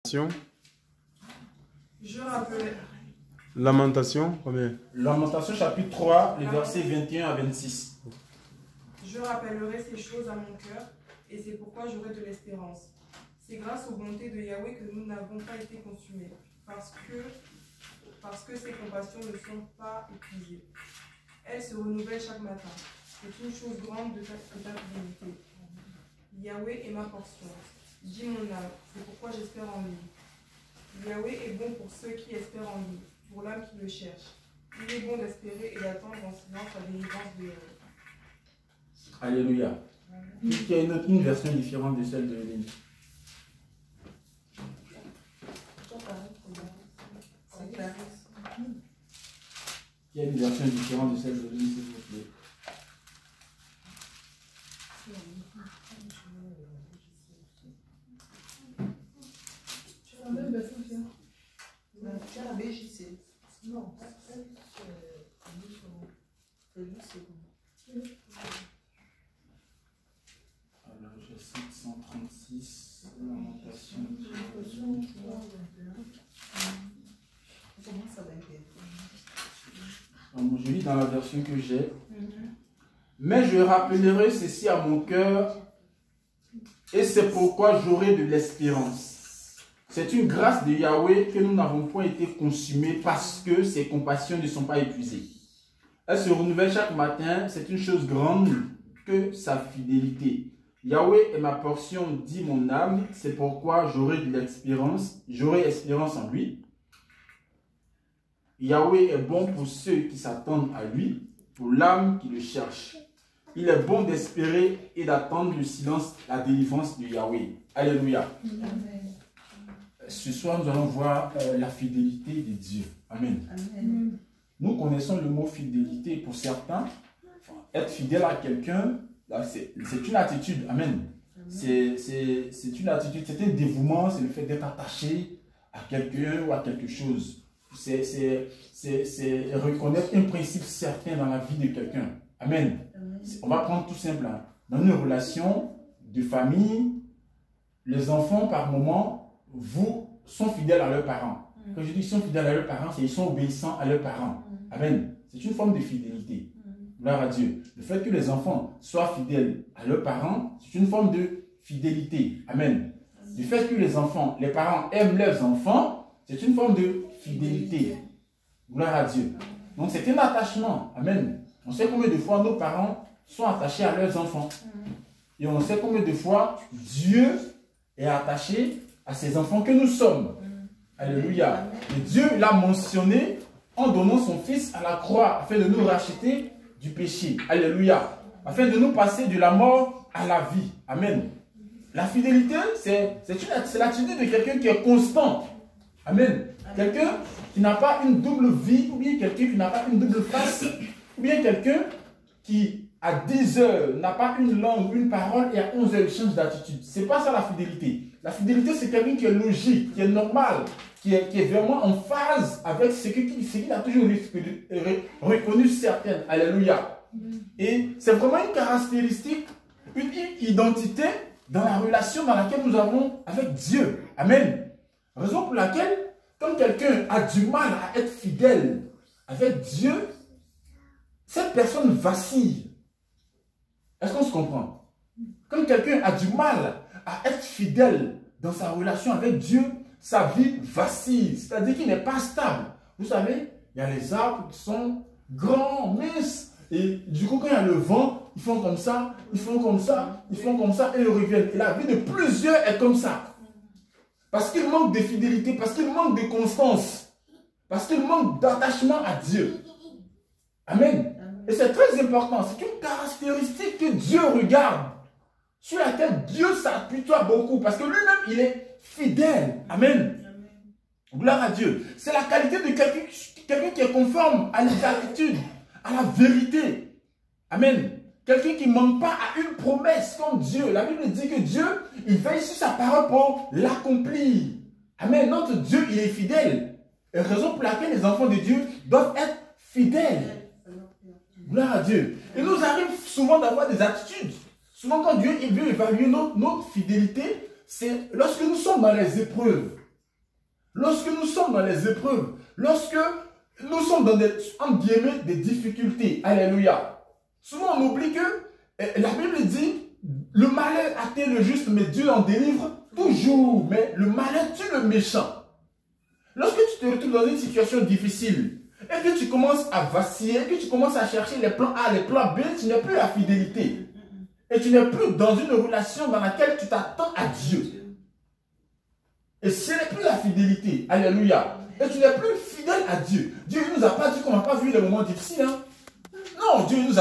Je rappelle. Lamentation, combien? Lamentation chapitre 3, les versets 21 à 26. Je rappellerai ces choses à mon cœur, et c'est pourquoi j'aurai de l'espérance. C'est grâce aux bontés de Yahweh que nous n'avons pas été consumés, parce que ses compassions ne sont pas épuisées. Elles se renouvellent chaque matin. C'est une chose grande de ta fidélité. Yahweh est ma portion. Dis mon âme, c'est pourquoi j'espère en lui. Yahweh est bon pour ceux qui espèrent en lui, pour l'âme qui le cherche. Il est bon d'espérer et d'attendre en silence la délivrance de Yahweh. Alléluia. Il y a une version différente de celle de Lénie. Il y a une version différente de celle de Lénie, s'il vous plaît. Tu as la BJC. Non, Alors, je cite 136, lamentation. Comment ça va être? Je lis dans la version que j'ai. Mais je rappellerai ceci à mon cœur, et c'est pourquoi j'aurai de l'espérance. C'est une grâce de Yahweh que nous n'avons point été consumés parce que ses compassions ne sont pas épuisées. Elle se renouvelle chaque matin, c'est une chose grande que sa fidélité. Yahweh est ma portion, dit mon âme, c'est pourquoi j'aurai de l'espérance, j'aurai espérance en lui. Yahweh est bon pour ceux qui s'attendent à lui, pour l'âme qui le cherche. Il est bon d'espérer et d'attendre le silence, la délivrance de Yahweh. Alléluia. Amen. Ce soir, nous allons voir la fidélité de Dieu. Amen. Amen. Nous connaissons le mot fidélité. Pour certains, être fidèle à quelqu'un, c'est une attitude. Amen. C'est une attitude, c'est un dévouement, c'est le fait d'être attaché à quelqu'un ou à quelque chose. C'est reconnaître un principe certain dans la vie de quelqu'un. Amen. On va prendre tout simple. Hein. Dans une relation de famille, les enfants, par moment, sont fidèles à leurs parents. Quand je dis qu'ils sont fidèles à leurs parents, c'est qu'ils sont obéissants à leurs parents. Amen. C'est une forme de fidélité. Gloire à Dieu. Le fait que les enfants soient fidèles à leurs parents, c'est une forme de fidélité. Amen. Le fait que les parents aiment leurs enfants, c'est une forme de fidélité. Gloire à Dieu. Donc c'est un attachement. Amen. On sait combien de fois nos parents sont attachés à leurs enfants. Et on sait combien de fois Dieu est attaché à ces enfants que nous sommes. Alléluia. Et Dieu l'a mentionné en donnant son Fils à la croix afin de nous racheter du péché. Alléluia. Afin de nous passer de la mort à la vie. Amen. La fidélité, c'est l'attitude de quelqu'un qui est constant. Amen. Quelqu'un qui n'a pas une double vie, ou bien quelqu'un qui n'a pas une double face, ou bien quelqu'un qui, à 10 heures, n'a pas une langue, une parole, et à 11 heures, il change d'attitude. Ce n'est pas ça la fidélité. La fidélité, c'est quelqu'un qui est logique, qui est normal, qui est vraiment en phase avec ce qu'il a toujours reconnu certain. Alléluia. Et c'est vraiment une caractéristique, une identité dans la relation dans laquelle nous avons avec Dieu. Amen. Raison pour laquelle, quand quelqu'un a du mal à être fidèle avec Dieu, cette personne vacille. Est-ce qu'on se comprend? Quand quelqu'un a du mal à être fidèle dans sa relation avec Dieu, sa vie vacille. C'est-à-dire qu'il n'est pas stable. Vous savez, il y a les arbres qui sont grands, minces. Et du coup, quand il y a le vent, ils font comme ça, ils font comme ça, ils font comme ça et ils reviennent. Et la vie de plusieurs est comme ça. Parce qu'il manque de fidélité, parce qu'il manque de constance, parce qu'il manque d'attachement à Dieu. Amen. Et c'est très important. C'est une caractéristique que Dieu regarde, sur laquelle Dieu s'appuie beaucoup, parce que lui-même, il est fidèle. Amen. Gloire à Dieu. C'est la qualité de quelqu'un qui est conforme à l'exactitude, à la vérité. Amen. Quelqu'un qui ne manque pas à une promesse comme Dieu. La Bible dit que Dieu, il veille sur sa parole pour l'accomplir. Amen. Notre Dieu, il est fidèle. Et raison pour laquelle les enfants de Dieu doivent être fidèles. Gloire à Dieu. Il nous arrive souvent d'avoir des attitudes. Souvent quand Dieu il veut évaluer notre fidélité, c'est lorsque nous sommes dans les épreuves. Lorsque nous sommes dans les épreuves, lorsque nous sommes dans des, entre guillemets, des difficultés, alléluia. Souvent on oublie que la Bible dit, le malheur atteint le juste, mais Dieu en délivre toujours. Mais le malheur tue le méchant. Lorsque tu te retrouves dans une situation difficile, et que tu commences à vaciller, que tu commences à chercher les plans A, les plans B, tu n'as plus la fidélité. Et tu n'es plus dans une relation dans laquelle tu t'attends à Dieu. Et ce n'est plus la fidélité. Alléluia. Et tu n'es plus fidèle à Dieu. Dieu ne nous a pas dit qu'on n'a pas vu les moments difficiles. Hein? Non, Dieu nous a